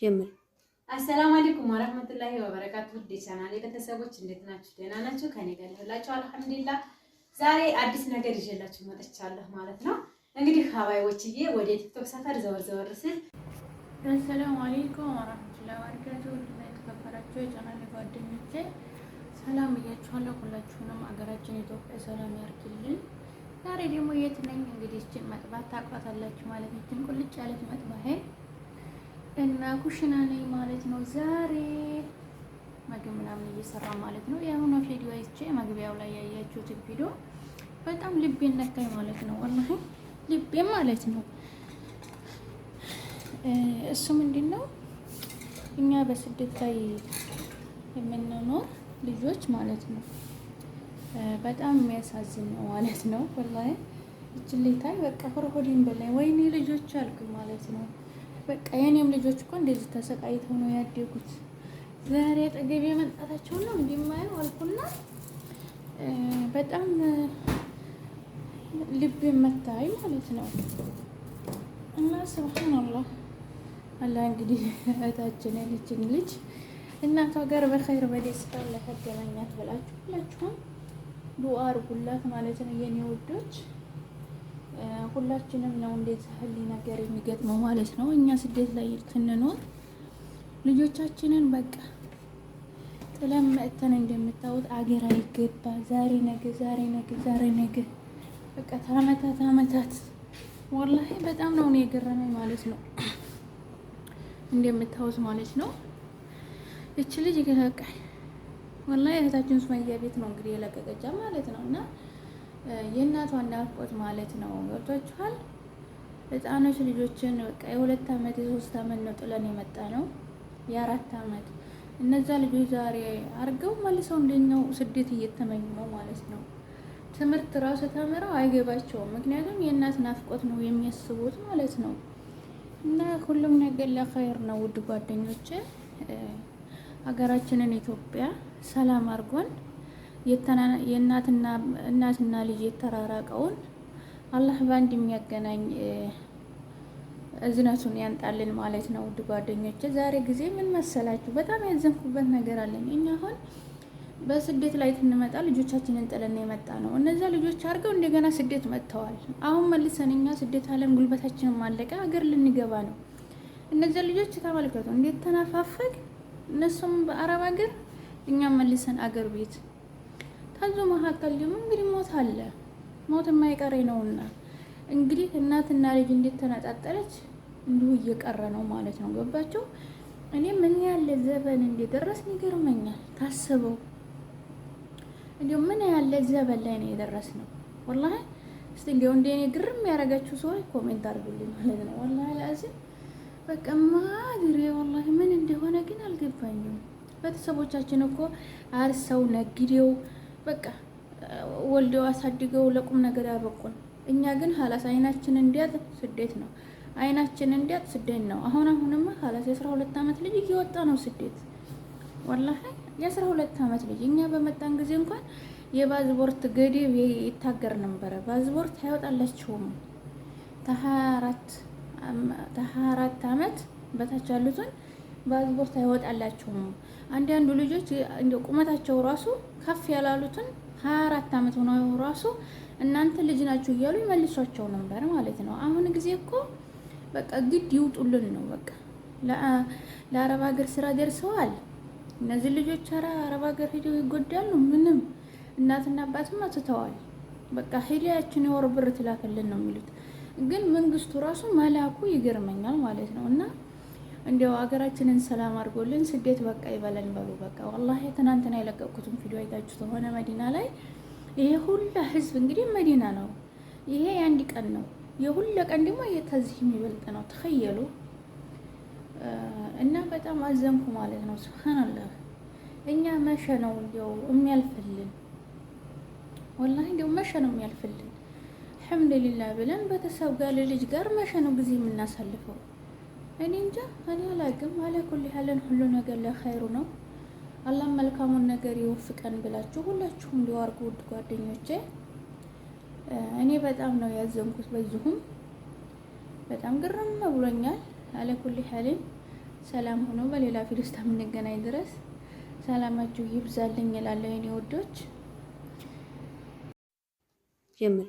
ጀምር። አሰላሙ አለይኩም ወራህመቱላሂ ወበረካቱ። ውድ ቻናሌ ቤተሰቦች እንዴት ናችሁ? ደህና ናችሁ? ከኔ ጋር ይሁንላችሁ አልሐምዱሊላህ። ዛሬ አዲስ ነገር ይዤላችሁ መጥቻለሁ ማለት ነው። እንግዲህ ሀባይዎችዬ ወደ ቲክቶክ ሰፈር ዘወር ዘወር ስል አሰላሙ አለይኩም ወራህመቱላሂ ወበረካቱ። ውድና የተከበራችሁ የቻናሌ ጓደኞቼ ሰላም ብያችኋለሁ። ሁላችሁንም አገራችን ኢትዮጵያ ሰላም ያርግልን። ዛሬ ደግሞ የት ነኝ? እንግዲህ እችን መጥባት ታውቋታላችሁ ማለት ነው። እችን ቁልጭ ያለች መጥባሄ እና ኩሽና ነኝ ማለት ነው። ዛሬ ምግብ ምናምን እየሰራ ማለት ነው። የአሁኑ ቪዲዮ አይቼ መግቢያው ላይ ያያችሁት ቪዲዮ በጣም ልቤን ነካኝ ማለት ነው። ወላሂ ልቤን ማለት ነው። እሱ ምንድን ነው እኛ በስደት ላይ የምንኖር ልጆች ማለት ነው በጣም የሚያሳዝን ነው ማለት ነው። ወላሂ እችን ልታይ በቃ ሆርሆዲን በላይ ወይኔ ልጆች አልኩኝ ማለት ነው። በቃ የኔም ልጆች እኮ እንደዚህ ተሰቃይተው ነው ያደጉት። ዛሬ አጠገቤ መምጣታቸው ነው እንደማየው አልኩና በጣም ልብ መታኝ ማለት ነው። እና ሱብሃንአላህ አላህ እንግዲህ እህታችን ያለችን ልጅ እናቷ ጋር በኸይር በደስታ ለሀገናኛት ብላችሁ ሁላችሁም ዱአ አድርጉላት ማለት ነው የኔ ውዶች። ሁላችንም ነው እንደዚህ ህሊ ነገር የሚገጥመው ማለት ነው። እኛ ስደት ላይ ስንኖር ልጆቻችንን በቃ ጥለን መጥተን እንደምታዩት አገር አይገባ ዛሬ ነገ ዛሬ ነገ ዛሬ ነገ በቃ ታመታት አመታት ወላሂ በጣም ነው እኔ የገረመኝ ማለት ነው። እንደምታዩት ማለት ነው እቺ ልጅ በቃ ወላሂ እህታችን ሱመያ ቤት ነው እንግዲህ የለቀቀቻ ማለት ነው። እና የእናቷን ናፍቆት ማለት ነው ገብቷችኋል። ህፃኖች ልጆችን በቃ የ2 አመት የ3 አመት ነው ጥለን የመጣ ነው የ4 አመት እነዛ ልጆች ዛሬ አርገው መልሰው እንደኛው ስደት እየተመኙ ነው ማለት ነው። ትምህርት ራሱ ተምረው አይገባቸውም። ምክንያቱም የእናት ናፍቆት ነው የሚያስቡት ማለት ነው። እና ሁሉም ነገር ለኸይር ነው ውድ ጓደኞቼ። ሀገራችንን ኢትዮጵያ ሰላም አርጎን እናትና ልጅ የተራራቀውን አላህ ባንድ የሚያገናኝ እዝነቱን ያንጣልን ማለት ነው ውድ ጓደኞቼ። ዛሬ ጊዜ ምን መሰላችሁ በጣም ያዘንኩበት ነገር አለኝ። እኛ አሁን በስደት ላይ ትንመጣ ልጆቻችንን ጥለን የመጣ ነው። እነዛ ልጆች አድርገው እንደገና ስደት መጥተዋል። አሁን መልሰን እኛ ስደት አለን ጉልበታችንን ማለቀ ሀገር ልንገባ ነው። እነዛ ልጆች ተመልከቱ እንዴት ተናፋፈግ እነሱም በአረብ ሀገር እኛም መልሰን አገር ቤት ታዙ መካከል ደግሞ እንግዲህ ሞት አለ። ሞት የማይቀር ነውና እንግዲህ እናትና ልጅ እንዴት ተነጣጠለች እንዲሁ እየቀረ ነው ማለት ነው። ገባችሁ? እኔ ምን ያለ ዘበን እንደደረስን ይገርመኛል። ታስበው እንዴ ምን ያለ ዘበን ላይ ነው የደረስነው። ወላሂ እስቲ እንደው እንደኔ ግርም ያረጋችሁ ሰዎች ኮሜንት አድርጉልኝ ማለት ነው። ወላሂ ላዚም በቃ ማድሬ ወላሂ ምን እንደሆነ ግን አልገባኝም። ቤተሰቦቻችን እኮ አርሰው ነግዴው በቃ ወልደው አሳድገው ለቁም ነገር ያበቁን። እኛ ግን ሀላስ አይናችን እንዲያጥ ስደት ነው። አይናችን እንዲያጥ ስደት ነው። አሁንማ ሀላስ የ12 አመት ልጅ እየወጣ ነው ስደት። ወላሂ የ12 አመት ልጅ እኛ በመጣን ጊዜ እንኳን የፓስፖርት ገደብ ይታገር ነበረ። ፓስፖርት አይወጣላችሁም ተ24 አመት በታች ያሉትን ፓስፖርት አይወጣላችሁም። አንዳንዱ ልጆች እንደ ቁመታቸው ራሱ ከፍ ያላሉትን 24 አመት ሆነው ራሱ እናንተ ልጅ ናችሁ እያሉ ይመልሷቸው ነበር ማለት ነው። አሁን ጊዜ እኮ በቃ ግድ ይውጡልን ነው። በቃ ለአረብ ሀገር ስራ ደርሰዋል እነዚህ ልጆች። አረብ ሀገር ሄደው ይጎዳሉ። ምንም እናትና አባትም አትተዋል። በቃ ሄዳያችን የወር ብር ትላክልን ነው የሚሉት። ግን መንግስቱ ራሱ መላኩ ይገርመኛል ማለት ነው። እና እንዲያው ሀገራችንን ሰላም አድርጎልን ስደት በቃ ይበለን በሉ። በቃ ወላሂ ትናንትና የለቀቁትን ቪዲዮ አይታችሁ ከሆነ መዲና ላይ ይሄ ሁላ ህዝብ እንግዲህ መዲና ነው። ይሄ የአንድ ቀን ነው። የሁላ ቀን ደግሞ የተዚህ የሚበልጥ ነው። ተኸየሉ። እና በጣም አዘንኩ ማለት ነው። ሱብሃንአላህ እኛ መሸ ነው እንዲያው የሚያልፍልን። ወላሂ እንዲያው መሸ ነው የሚያልፍልን። አልሐምዱሊላህ ብለን ቤተሰብ ጋር ልጅ ጋር መሸ ነው ጊዜ የምናሳልፈው። እኔ እንጃ እኔ አላውቅም። አለኩል ያለን ሁሉ ነገር ለኸይሩ ነው። አላህ መልካሙን ነገር ይወፍቀን ብላችሁ ሁላችሁም እንዲሁ አድርጉ ውድ ጓደኞቼ። እኔ በጣም ነው ያዘንኩት። በዚሁም በጣም ግርም ብሎኛል። አለኩል ያለን ሰላም ሆኖ በሌላ ቪዲዮ እስከምንገናኝ ድረስ ሰላማችሁ ይብዛልኝ እላለሁ የኔ ወዶች። ጀምር።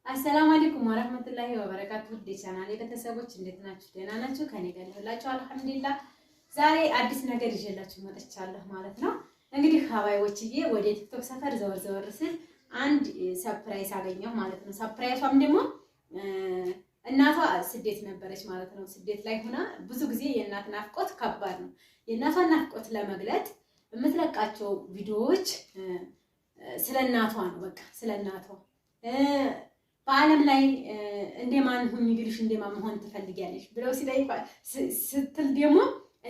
አሰላሙ አለይኩም ወራህመቱላሂ ወበረካቱ። ውድ ቻናሌ ቤተሰቦች እንዴት ናችሁ? ደህና ናችሁ? ከኔ ጋር ይሁንላችሁ አልሐምዱሊላህ። ዛሬ አዲስ ነገር ይዤላችሁ መጥቻለሁ ማለት ነው። እንግዲህ ሀባይዎችዬ ወደ ቲክቶክ ሰፈር ዘወር ዘወር ስል አንድ ሰርፕራይዝ አገኘሁ ማለት ነው። ሰርፕራይዟም ደግሞ እናቷ ስደት ነበረች ማለት ነው። ስደት ላይ ሆና ብዙ ጊዜ የእናት ናፍቆት ከባድ ነው። የእናቷን ናፍቆት ለመግለጥ የምትለቃቸው ቪዲዮዎች ስለ እናቷ ነው። በቃ ስለ እናቷ በዓለም ላይ እንደማን ሁኚ ቢሉሽ እንደማን መሆን ትፈልጊያለሽ ብለው ስትል ደግሞ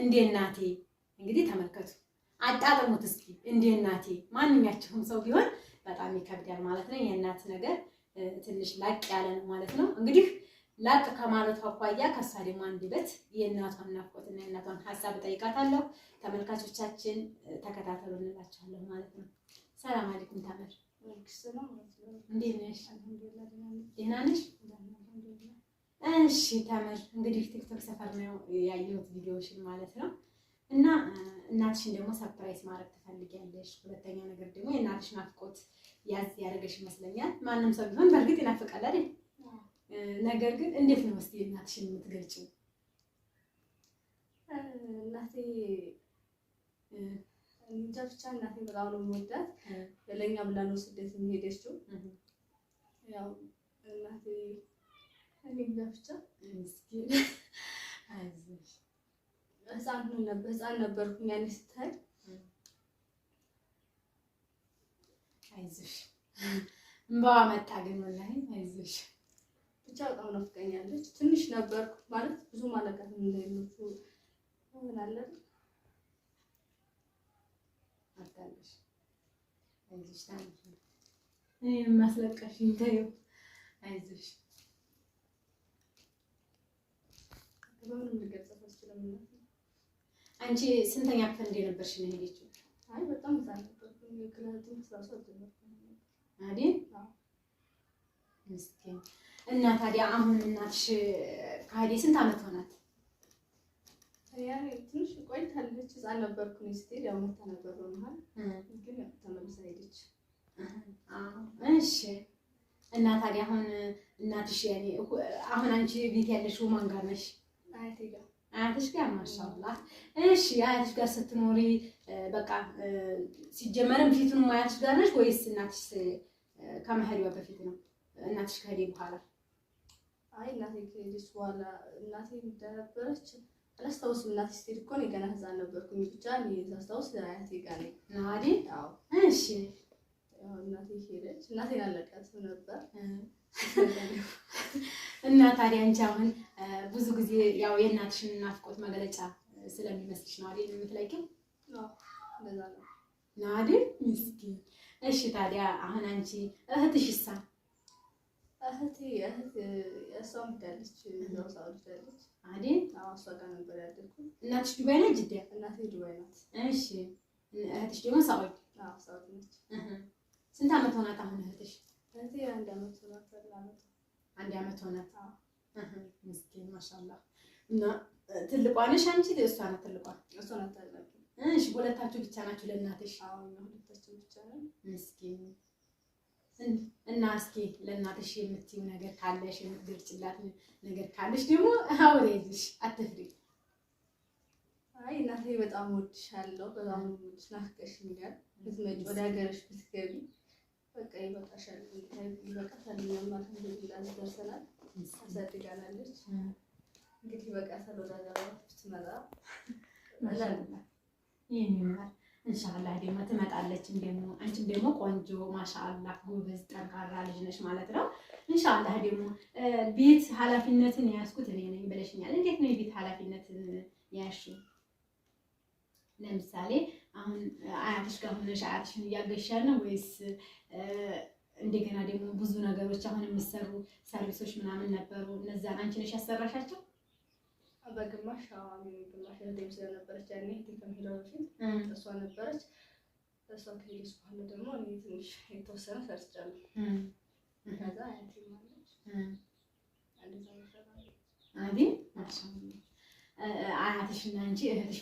እንደ እናቴ። እንግዲህ ተመልከቱ፣ አጣጥሙት እስኪ። እንደ እናቴ ማንኛቸውም ሰው ቢሆን በጣም ይከብዳል ማለት ነው። የእናት ነገር ትንሽ ላቅ ያለ ነው ማለት ነው። እንግዲህ ላቅ ከማለቷ አኳያ ከሷ ደግሞ አንደበት የእናቷን ናፍቆትና የእናቷን ሀሳብ እጠይቃታለሁ። ተመልካቾቻችን ተከታተሉ እንላችኋለሁ ማለት ነው። ሰላም አለይኩም ታመር፣ እንዴት ነሽ? ደህና ነሽ? እሺ ታመር፣ እንግዲህ ቲክቶክ ሰፈር ነው ያየሁት ቪዲዮሽን ማለት ነው። እና እናትሽን ደግሞ ሰርፕራይዝ ማድረግ ትፈልጊያለሽ። ሁለተኛ ነገር ደግሞ የእናትሽ ናፍቆት ያዝ ያደረገሽ ይመስለኛል። ማንም ሰው ቢሆን በእርግጥ ይናፍቃል አይደል? ነገር ግን እንዴት ነው እስቲ እናትሽን የምትገልጪው? እናቴ እንጃ ብቻ እናቴ በጣም ነው የምወዳት። ለኛ ብላ ነው ስደት የሄደችው። ያው እናቴ እኔ እንጃ ብቻ ምስኪን አይዞሽ። ህፃን ነበርኩኝ ያኔ ስታይ። አይዞሽ እንባዋ መጣ ግን ወላሂ አይዞሽ። ብቻ በጣም ናፍቀኛለች። ትንሽ ነበርኩ ማለት ብዙ ማለቃት እንደሌሎቹ ምን አለ አታለሽ። አይዞሽ ታንቺ እኔ ማስለቀሽኝ ተይው። አይዞሽ በምን ልገልጸው አልችልም። አንቺ ስንተኛ ክፍል እንደነበርሽ ነው የሄደችው? አይ በጣም ህፃን ነበርኩኝ። ክላስም ስራሱ አልጀመርኩም አይደል? አዎ ምስኪን። እና ታዲያ አሁን እናትሽ ከሄደ ስንት ዓመት ሆናት? ያኔ ትንሽ ቆይታለች። ህፃን ነበርኩኝ ስትሄድ ያው ሞታ ነበር በመሀል ግን ያው ተመልሳ ሄደች። እሺ። እና ታዲያ አሁን እናትሽ ያኔ አሁን አንቺ ቤት ያለሽው ማን ጋር ነሽ? አያቴ ጋር። አያትሽ ጋር ማሻአላህ። እሺ። አያትሽ ጋር ስትኖሪ በቃ ሲጀመርም ፊቱን አያትሽ ጋር ነሽ ወይስ እናትሽ ከመሄዷ በፊት ነው? እናትሽ ከሄደ በኋላ? አይ እናቴ ከሄደች በኋላ እናቴ እንደነበረች አላስታውስም። እናቴ ስትሄድ እኮ እኔ ገና ህፃን ነበርኩኝ። ብቻ እኔ ሳስታውስ አያቴ ጋር ነኝ ነው አይደል? አዎ። እሺ። ያው እናቴ ሄደች። እናቴን አለቃትም ነበር። እና ታዲያ አንቺ አሁን ብዙ ጊዜ ያው የእናትሽን ናፍቆት መግለጫ ስለሚመስልሽ ነው አይደል የምትለቂው? አዎ እንደዛ ነው ነው አይደል? ምስኪን። እሺ ታዲያ አሁን አንቺ እህትሽሳ? እህት እሷም ሄዳለች። እዛው ሳውዲ ሄዳለች አይደል? አዎ እሷ ጋር ነበር ያደግኩት። እናትሽ ዱባይ ነች? ጅዳ? እናቴ ዱባይ ናት። እሺ። እህትሽ ደግሞ ሳውዲ? አዎ ሳውዲ ነች። ስንት ዓመት ሆናት አሁን እህትሽ? እህቴ 1 ዓመት ሆናት። 1 ዓመት ሆናት። አዎ ምስኪን ማሻአላህ። እና ትልቋ ነሽ አንቺ? እሷ ናት ትልቋ? እሷ ናት ታላቅ። እሺ። ሁለታችሁ ብቻ ናችሁ ለእናትሽ? አዎ እኛ ሁለታችን ብቻ ነን። ምስኪን። እና እስኪ ለእናትሽ የምትይው ነገር ካለሽ የምትገልጭላት ነገር ካለሽ ደግሞ አውሪልሽ፣ አትፍሪ። አይ እናቴ በጣም እወድሻለሁ፣ በጣም እወድሽ፣ ናፍቀሽኛል። ብትመጪ ወደ ሀገርሽ ብትገቢ በቃ ይበቃሻል። ይበቃታል። እኛም አልሐምዱሊላህ ደርሰናል። አሳድጋናለች። እንግዲህ ይበቃታል። ወደ ሀገሯ ብትመጣ ይሄን ኢንሻአላህ ደግሞ ትመጣለች። ደግሞ አንቺም ደግሞ ቆንጆ ማሻአላህ ጎበዝ ጠንካራ ልጅ ነሽ ማለት ነው። ኢንሻአላህ ደግሞ ቤት ኃላፊነትን ያዝኩት እኔ ነኝ ብለሽኛል። እንዴት ነው የቤት ኃላፊነትን ያዝሽው? ለምሳሌ አሁን አያትሽ ጋር ሆነሽ አያትሽን እያገሻል ነው ወይስ እንደገና ደግሞ ብዙ ነገሮች አሁን የሚሰሩ ሰርቪሶች ምናምን ነበሩ፣ እነዛን አንቺ ነሽ ያሰራሻቸው? በግማሽ አሁን ግማሽ እንደም ስለነበረች ያኔ ከመሄዷ በፊት እሷ ነበረች። እሷ ከሄደች በኋላ ደግሞ እኔ ትንሽ የተወሰነ ሰርቻለሁ። ከዛ አያቴ ማለት እንደዛ ነው። አይደል? ማሻአላህ አያትሽና አንቺ እህትሽ